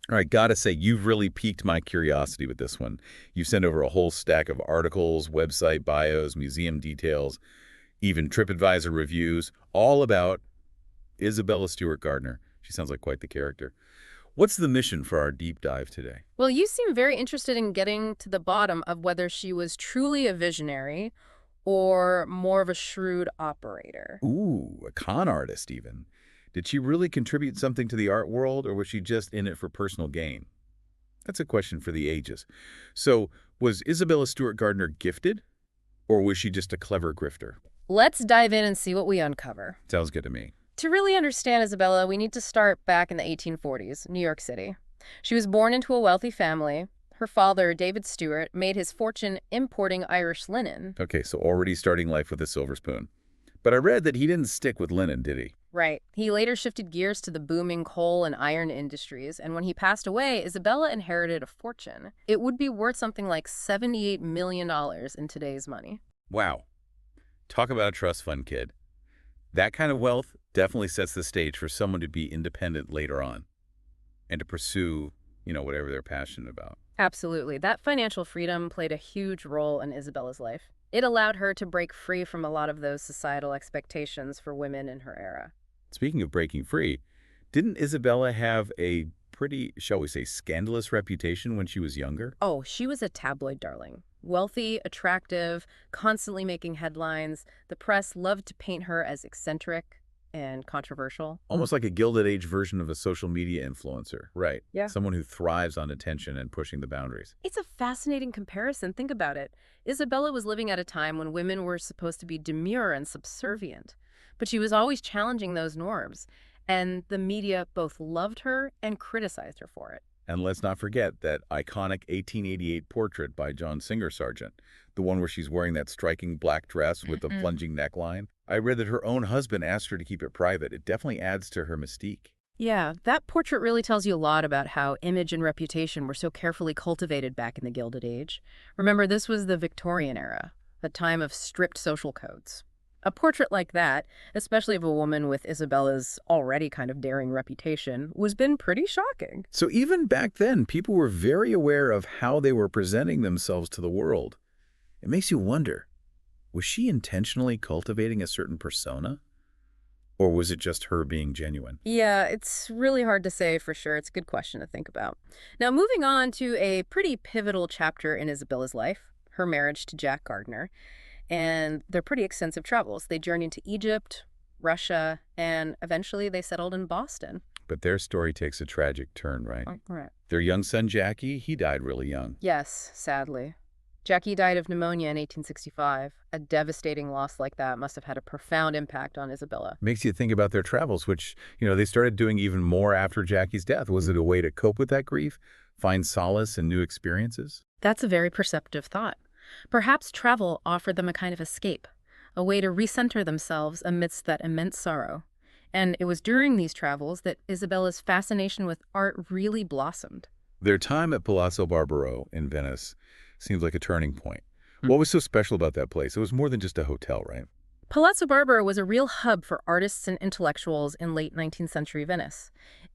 All right, gotta say, you've really piqued my curiosity with this one. You sent over a whole stack of articles, website bios, museum details, even TripAdvisor reviews, all about Isabella Stewart Gardner. She sounds like quite the character. What's the mission for our deep dive today? Well, you seem very interested in getting to the bottom of whether she was truly a visionary or more of a shrewd operator. Ooh, a con artist even. Did she really contribute something to the art world, or was she just in it for personal gain? That's a question for the ages. So, was Isabella Stewart Gardner gifted, or was she just a clever grifter? Let's dive in and see what we uncover. Sounds good to me. To really understand Isabella, we need to start back in the 1840s, New York City. She was born into a wealthy family. Her father, David Stewart, made his fortune importing Irish linen. Okay, so already starting life with a silver spoon. But I read that he didn't stick with linen, did he? Right. He later shifted gears to the booming coal and iron industries, and when he passed away, Isabella inherited a fortune. It would be worth something like $78 million in today's money. Wow. Talk about a trust fund kid. That kind of wealth definitely sets the stage for someone to be independent later on and to pursue, whatever they're passionate about. Absolutely. That financial freedom played a huge role in Isabella's life. It allowed her to break free from a lot of those societal expectations for women in her era. Speaking of breaking free, didn't Isabella have a pretty, shall we say, scandalous reputation when she was younger? Oh, she was a tabloid darling. Wealthy, attractive, constantly making headlines. The press loved to paint her as eccentric and controversial. Almost like a Gilded Age version of a social media influencer. Right. Yeah. Someone who thrives on attention and pushing the boundaries. It's a fascinating comparison. Think about it. Isabella was living at a time when women were supposed to be demure and subservient, but she was always challenging those norms, and the media both loved her and criticized her for it. And let's not forget that iconic 1888 portrait by John Singer Sargent, the one where she's wearing that striking black dress with the plunging neckline. I read that her own husband asked her to keep it private. It definitely adds to her mystique. Yeah, that portrait really tells you a lot about how image and reputation were so carefully cultivated back in the Gilded Age. Remember, this was the Victorian era, a time of strict social codes. A portrait like that, especially of a woman with Isabella's already kind of daring reputation, was been pretty shocking. So even back then, people were very aware of how they were presenting themselves to the world. It makes you wonder, was she intentionally cultivating a certain persona? Or was it just her being genuine? Yeah, it's really hard to say for sure. It's a good question to think about. Now, moving on to a pretty pivotal chapter in Isabella's life, her marriage to Jack Gardner, and their pretty extensive travels. They journeyed to Egypt, Russia, and eventually they settled in Boston. But their story takes a tragic turn, right? Right. Their young son, Jackie, he died really young. Yes, sadly. Jackie died of pneumonia in 1865. A devastating loss like that must have had a profound impact on Isabella. Makes you think about their travels, which, they started doing even more after Jackie's death. Was it a way to cope with that grief, find solace in new experiences? That's a very perceptive thought. Perhaps travel offered them a kind of escape, a way to recenter themselves amidst that immense sorrow. And it was during these travels that Isabella's fascination with art really blossomed. Their time at Palazzo Barbaro in Venice seems like a turning point. What was so special about that place? It was more than just a hotel, right? Palazzo Barbaro was a real hub for artists and intellectuals in late 19th century Venice.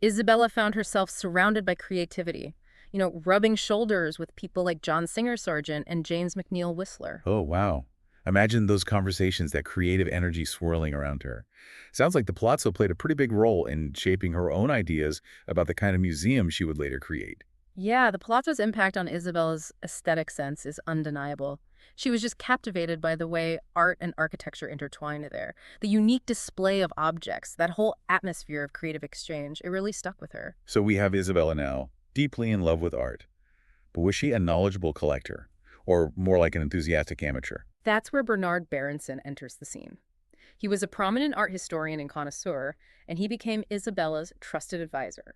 Isabella found herself surrounded by creativity, rubbing shoulders with people like John Singer Sargent and James McNeill Whistler. Oh, wow. Imagine those conversations, that creative energy swirling around her. Sounds like the Palazzo played a pretty big role in shaping her own ideas about the kind of museum she would later create. Yeah, the Palazzo's impact on Isabella's aesthetic sense is undeniable. She was just captivated by the way art and architecture intertwined there. The unique display of objects, that whole atmosphere of creative exchange, it really stuck with her. So we have Isabella now, deeply in love with art. But was she a knowledgeable collector, or more like an enthusiastic amateur? That's where Bernard Berenson enters the scene. He was a prominent art historian and connoisseur, and he became Isabella's trusted advisor.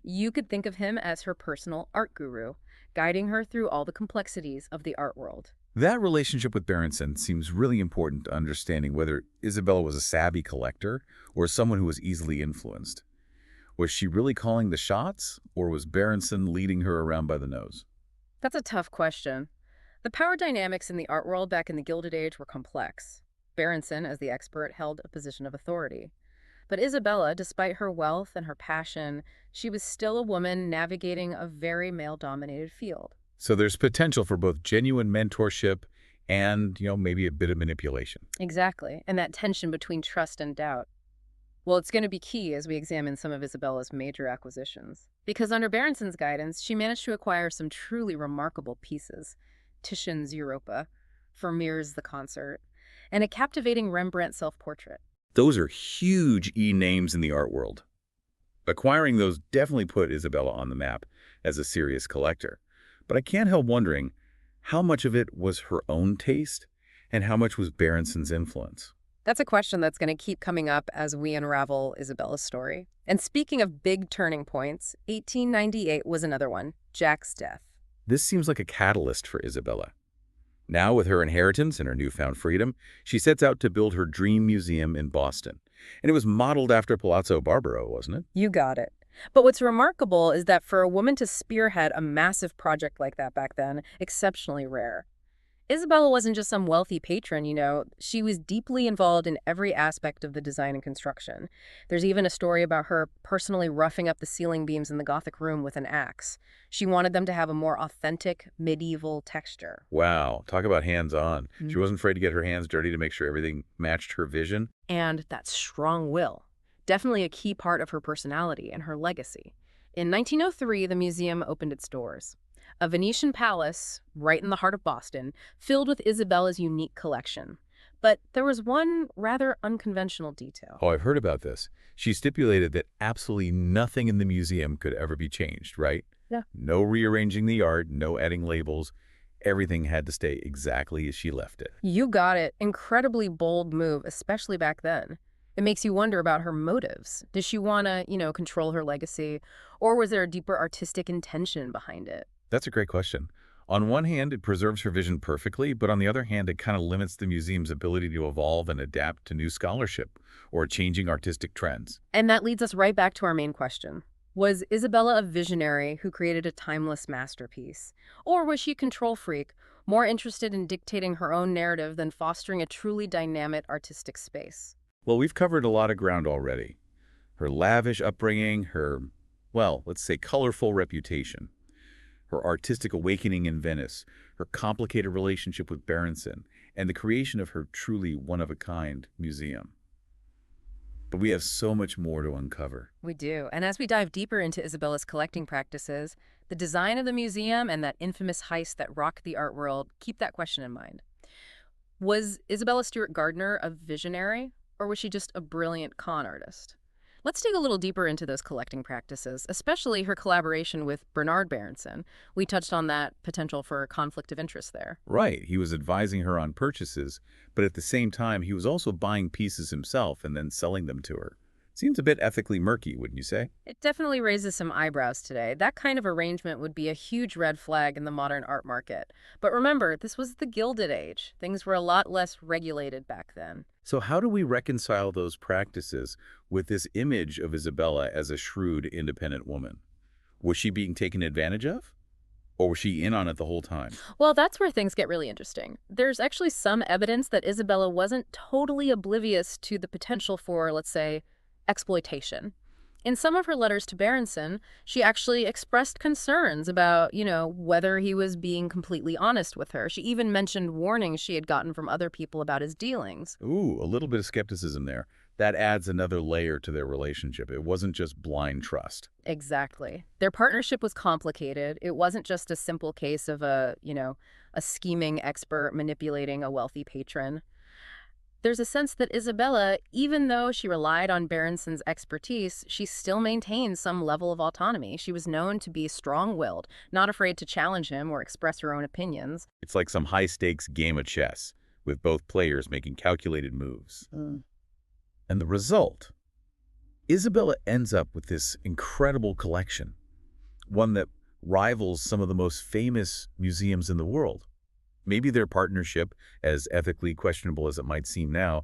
You could think of him as her personal art guru, guiding her through all the complexities of the art world. That relationship with Berenson seems really important to understanding whether Isabella was a savvy collector or someone who was easily influenced. Was she really calling the shots, or was Berenson leading her around by the nose? That's a tough question. The power dynamics in the art world back in the Gilded Age were complex. Berenson, as the expert, held a position of authority. But Isabella, despite her wealth and her passion, she was still a woman navigating a very male-dominated field. So there's potential for both genuine mentorship and, maybe a bit of manipulation. Exactly, and that tension between trust and doubt. Well, it's going to be key as we examine some of Isabella's major acquisitions. Because under Berenson's guidance, she managed to acquire some truly remarkable pieces. Titian's Europa, Vermeer's The Concert, and a captivating Rembrandt self-portrait. Those are huge names in the art world. Acquiring those definitely put Isabella on the map as a serious collector. But I can't help wondering how much of it was her own taste and how much was Berenson's influence. That's a question that's going to keep coming up as we unravel Isabella's story. And speaking of big turning points, 1898 was another one, Jack's death. This seems like a catalyst for Isabella. Now, with her inheritance and her newfound freedom, she sets out to build her dream museum in Boston. And it was modeled after Palazzo Barbaro, wasn't it? You got it. But what's remarkable is that for a woman to spearhead a massive project like that back then, exceptionally rare. Isabella wasn't just some wealthy patron. She was deeply involved in every aspect of the design and construction. There's even a story about her personally roughing up the ceiling beams in the Gothic room with an axe. She wanted them to have a more authentic, medieval texture. Wow, talk about hands-on. She wasn't afraid to get her hands dirty to make sure everything matched her vision. And that strong will. Definitely a key part of her personality and her legacy. In 1903, the museum opened its doors. A Venetian palace, right in the heart of Boston, filled with Isabella's unique collection. But there was one rather unconventional detail. Oh, I've heard about this. She stipulated that absolutely nothing in the museum could ever be changed, right? Yeah. No rearranging the art, no adding labels. Everything had to stay exactly as she left it. You got it. Incredibly bold move, especially back then. It makes you wonder about her motives. Did she want to, control her legacy? Or was there a deeper artistic intention behind it? That's a great question. On one hand, it preserves her vision perfectly, but on the other hand, it kind of limits the museum's ability to evolve and adapt to new scholarship or changing artistic trends. And that leads us right back to our main question. Was Isabella a visionary who created a timeless masterpiece? Or was she a control freak, more interested in dictating her own narrative than fostering a truly dynamic artistic space? Well, we've covered a lot of ground already. Her lavish upbringing, her, let's say colorful reputation, her artistic awakening in Venice, her complicated relationship with Berenson, and the creation of her truly one-of-a-kind museum. But we have so much more to uncover. We do. And as we dive deeper into Isabella's collecting practices, the design of the museum and that infamous heist that rocked the art world, keep that question in mind. Was Isabella Stewart Gardner a visionary, or was she just a brilliant con artist? Let's dig a little deeper into those collecting practices, especially her collaboration with Bernard Berenson. We touched on that potential for a conflict of interest there. Right. He was advising her on purchases, but at the same time, he was also buying pieces himself and then selling them to her. Seems a bit ethically murky, wouldn't you say? It definitely raises some eyebrows today. That kind of arrangement would be a huge red flag in the modern art market. But remember, this was the Gilded Age. Things were a lot less regulated back then. So how do we reconcile those practices with this image of Isabella as a shrewd, independent woman? Was she being taken advantage of? Or was she in on it the whole time? Well, that's where things get really interesting. There's actually some evidence that Isabella wasn't totally oblivious to the potential for, let's say, exploitation. In some of her letters to Berenson, she actually expressed concerns about, whether he was being completely honest with her. She even mentioned warnings she had gotten from other people about his dealings. Ooh, a little bit of skepticism there. That adds another layer to their relationship. It wasn't just blind trust. Exactly. Their partnership was complicated. It wasn't just a simple case of a scheming expert manipulating a wealthy patron. There's a sense that Isabella, even though she relied on Berenson's expertise, she still maintained some level of autonomy. She was known to be strong-willed, not afraid to challenge him or express her own opinions. It's like some high-stakes game of chess, with both players making calculated moves. And the result? Isabella ends up with this incredible collection, one that rivals some of the most famous museums in the world. Maybe their partnership, as ethically questionable as it might seem now,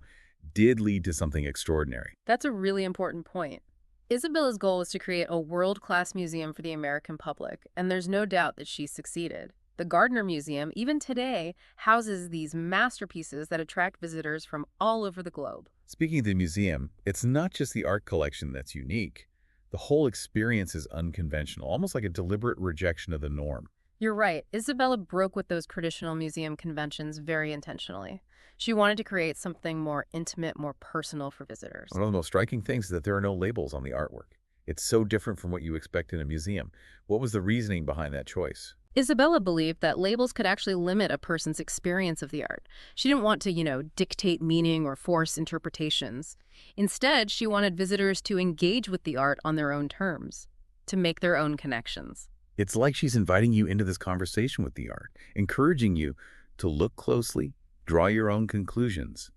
did lead to something extraordinary. That's a really important point. Isabella's goal was to create a world-class museum for the American public, and there's no doubt that she succeeded. The Gardner Museum, even today, houses these masterpieces that attract visitors from all over the globe. Speaking of the museum, it's not just the art collection that's unique. The whole experience is unconventional, almost like a deliberate rejection of the norm. You're right. Isabella broke with those traditional museum conventions very intentionally. She wanted to create something more intimate, more personal for visitors. One of the most striking things is that there are no labels on the artwork. It's so different from what you expect in a museum. What was the reasoning behind that choice? Isabella believed that labels could actually limit a person's experience of the art. She didn't want to, dictate meaning or force interpretations. Instead, she wanted visitors to engage with the art on their own terms, to make their own connections. It's like she's inviting you into this conversation with the art, encouraging you to look closely, draw your own conclusions.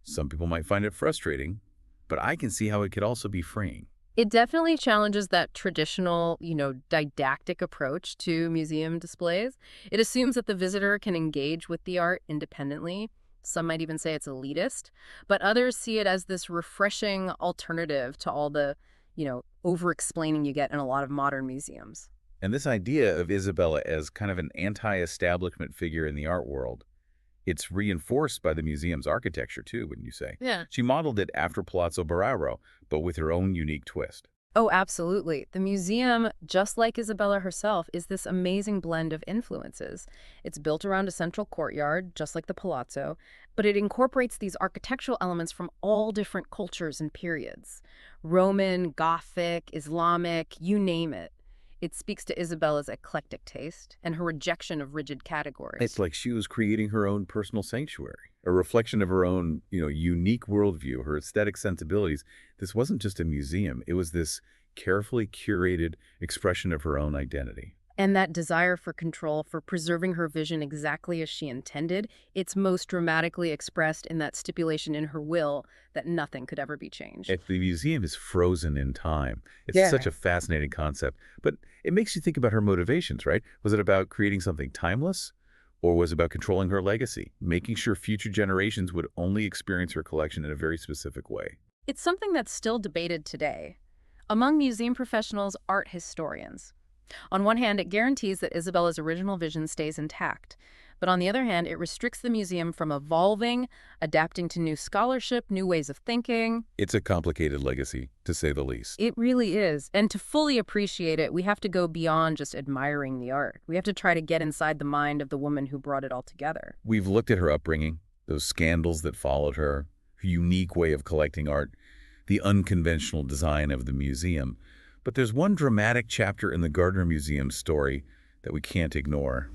Some people might find it frustrating, but I can see how it could also be freeing. It definitely challenges that traditional, didactic approach to museum displays. It assumes that the visitor can engage with the art independently. Some might even say it's elitist, but others see it as this refreshing alternative to all the, over-explaining you get in a lot of modern museums. And this idea of Isabella as kind of an anti-establishment figure in the art world, it's reinforced by the museum's architecture too, wouldn't you say? Yeah. She modeled it after Palazzo Barraro, but with her own unique twist. Oh, absolutely. The museum, just like Isabella herself, is this amazing blend of influences. It's built around a central courtyard, just like the Palazzo, but it incorporates these architectural elements from all different cultures and periods. Roman, Gothic, Islamic, you name it. It speaks to Isabella's eclectic taste and her rejection of rigid categories. It's like she was creating her own personal sanctuary, a reflection of her own, unique worldview, her aesthetic sensibilities. This wasn't just a museum. It was this carefully curated expression of her own identity. And that desire for control, for preserving her vision exactly as she intended, it's most dramatically expressed in that stipulation in her will that nothing could ever be changed. If the museum is frozen in time, it's Yeah. such a fascinating concept. But it makes you think about her motivations, right? Was it about creating something timeless? Or was it about controlling her legacy, making sure future generations would only experience her collection in a very specific way? It's something that's still debated today among museum professionals, art historians. On one hand, it guarantees that Isabella's original vision stays intact. But on the other hand, it restricts the museum from evolving, adapting to new scholarship, new ways of thinking. It's a complicated legacy, to say the least. It really is. And to fully appreciate it, we have to go beyond just admiring the art. We have to try to get inside the mind of the woman who brought it all together. We've looked at her upbringing, those scandals that followed her unique way of collecting art, the unconventional design of the museum. But there's one dramatic chapter in the Gardner Museum's story that we can't ignore.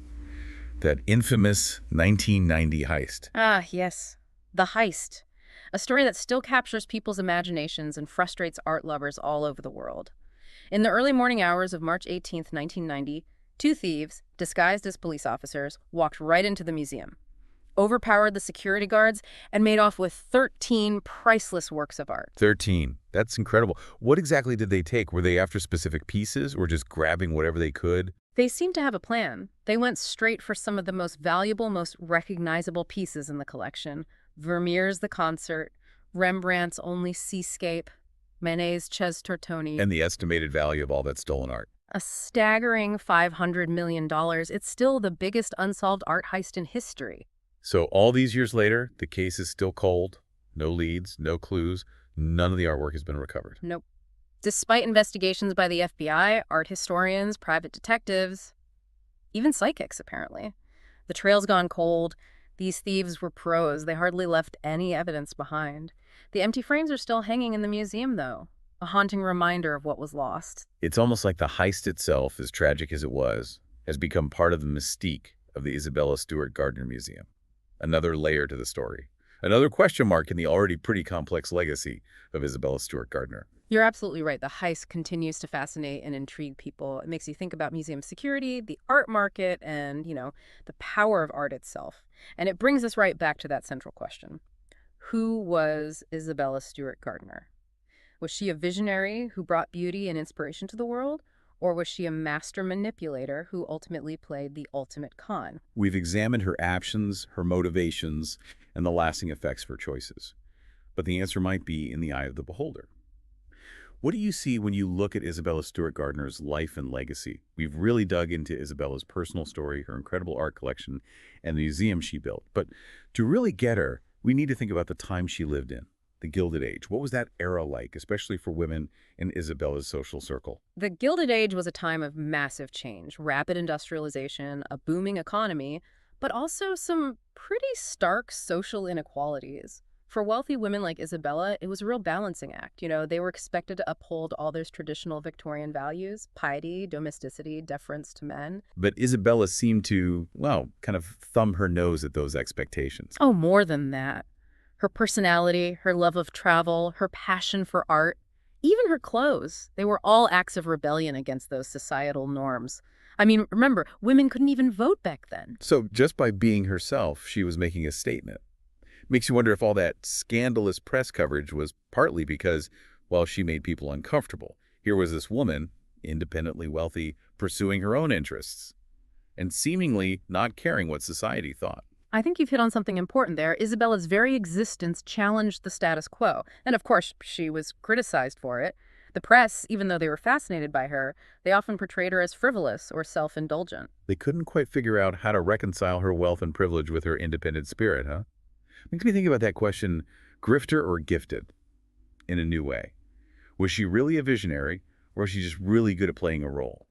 That infamous 1990 heist. Ah, yes. The Heist. A story that still captures people's imaginations and frustrates art lovers all over the world. In the early morning hours of March 18th, 1990, two thieves, disguised as police officers, walked right into the museum, overpowered the security guards, and made off with 13 priceless works of art. 13. That's incredible. What exactly did they take? Were they after specific pieces or just grabbing whatever they could? They seemed to have a plan. They went straight for some of the most valuable, most recognizable pieces in the collection. Vermeer's The Concert, Rembrandt's Only Seascape, Manet's Ches Tortoni. And the estimated value of all that stolen art. A staggering $500 million. It's still the biggest unsolved art heist in history. So all these years later, the case is still cold. No leads, no clues. None of the artwork has been recovered. Nope. Despite investigations by the FBI, art historians, private detectives, even psychics, apparently. The trail's gone cold. These thieves were pros. They hardly left any evidence behind. The empty frames are still hanging in the museum, though, a haunting reminder of what was lost. It's almost like the heist itself, as tragic as it was, has become part of the mystique of the Isabella Stewart Gardner Museum. Another layer to the story. Another question mark in the already pretty complex legacy of Isabella Stewart Gardner. You're absolutely right. The heist continues to fascinate and intrigue people. It makes you think about museum security, the art market, and, the power of art itself. And it brings us right back to that central question. Who was Isabella Stewart Gardner? Was she a visionary who brought beauty and inspiration to the world? Or was she a master manipulator who ultimately played the ultimate con? We've examined her actions, her motivations, and the lasting effects of her choices. But the answer might be in the eye of the beholder. What do you see when you look at Isabella Stewart Gardner's life and legacy? We've really dug into Isabella's personal story, her incredible art collection, and the museum she built. But to really get her, we need to think about the time she lived in. The Gilded Age. What was that era like, especially for women in Isabella's social circle? The Gilded Age was a time of massive change, rapid industrialization, a booming economy, but also some pretty stark social inequalities. For wealthy women like Isabella, it was a real balancing act. They were expected to uphold all those traditional Victorian values, piety, domesticity, deference to men. But Isabella seemed to, well, kind of thumb her nose at those expectations. Oh, more than that. Her personality, her love of travel, her passion for art, even her clothes, they were all acts of rebellion against those societal norms. I mean, remember, women couldn't even vote back then. So just by being herself, she was making a statement. Makes you wonder if all that scandalous press coverage was partly because, well, she made people uncomfortable. Here was this woman, independently wealthy, pursuing her own interests, and seemingly not caring what society thought. I think you've hit on something important there. Isabella's very existence challenged the status quo. And of course, she was criticized for it. The press, even though they were fascinated by her, they often portrayed her as frivolous or self-indulgent. They couldn't quite figure out how to reconcile her wealth and privilege with her independent spirit, huh? Makes me think about that question, grifter or gifted, in a new way. Was she really a visionary, or was she just really good at playing a role,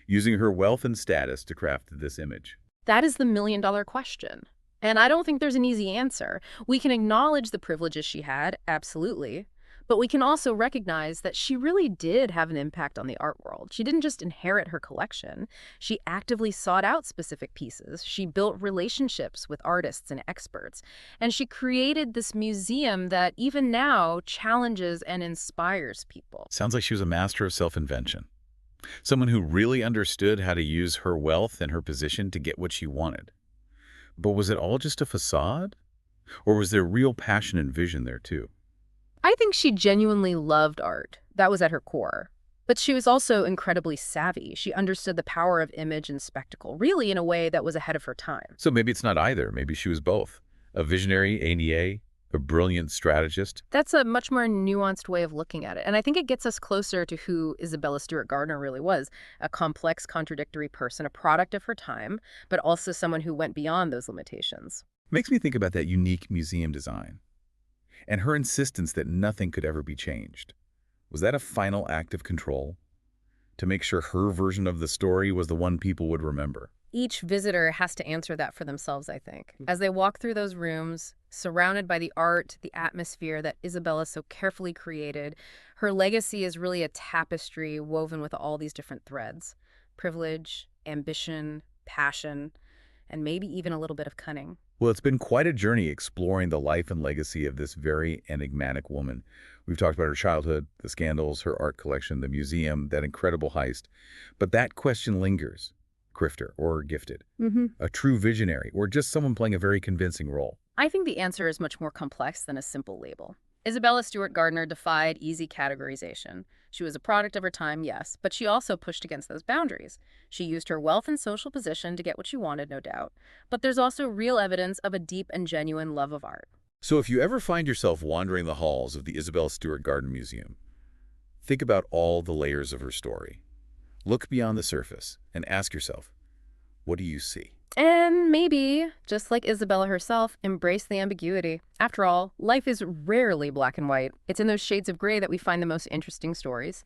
using her wealth and status to craft this image? That is the million-dollar question. And I don't think there's an easy answer. We can acknowledge the privileges she had, absolutely. But we can also recognize that she really did have an impact on the art world. She didn't just inherit her collection. She actively sought out specific pieces. She built relationships with artists and experts. And she created this museum that even now challenges and inspires people. Sounds like she was a master of self-invention. Someone who really understood how to use her wealth and her position to get what she wanted. But was it all just a facade? Or was there real passion and vision there too? I think she genuinely loved art. That was at her core. But she was also incredibly savvy. She understood the power of image and spectacle, really in a way that was ahead of her time. So maybe it's not either. Maybe she was both. A visionary, a brilliant strategist. That's a much more nuanced way of looking at it. And I think it gets us closer to who Isabella Stewart Gardner really was. A complex, contradictory person, a product of her time, but also someone who went beyond those limitations. Makes me think about that unique museum design and her insistence that nothing could ever be changed. Was that a final act of control to make sure her version of the story was the one people would remember? Each visitor has to answer that for themselves, I think. As they walk through those rooms, surrounded by the art, the atmosphere that Isabella so carefully created, her legacy is really a tapestry woven with all these different threads. Privilege, ambition, passion, and maybe even a little bit of cunning. Well, it's been quite a journey exploring the life and legacy of this very enigmatic woman. We've talked about her childhood, the scandals, her art collection, the museum, that incredible heist. But that question lingers. Grifter or gifted? A true visionary or just someone playing a very convincing role? I think the answer is much more complex than a simple label. Isabella Stewart Gardner defied easy categorization. She was a product of her time, yes, but she also pushed against those boundaries. She used her wealth and social position to get what she wanted, no doubt. But there's also real evidence of a deep and genuine love of art. So if you ever find yourself wandering the halls of the Isabella Stewart Gardner Museum, think about all the layers of her story. Look beyond the surface and ask yourself, what do you see? And maybe, just like Isabella herself, embrace the ambiguity. After all, life is rarely black and white. It's in those shades of gray that we find the most interesting stories.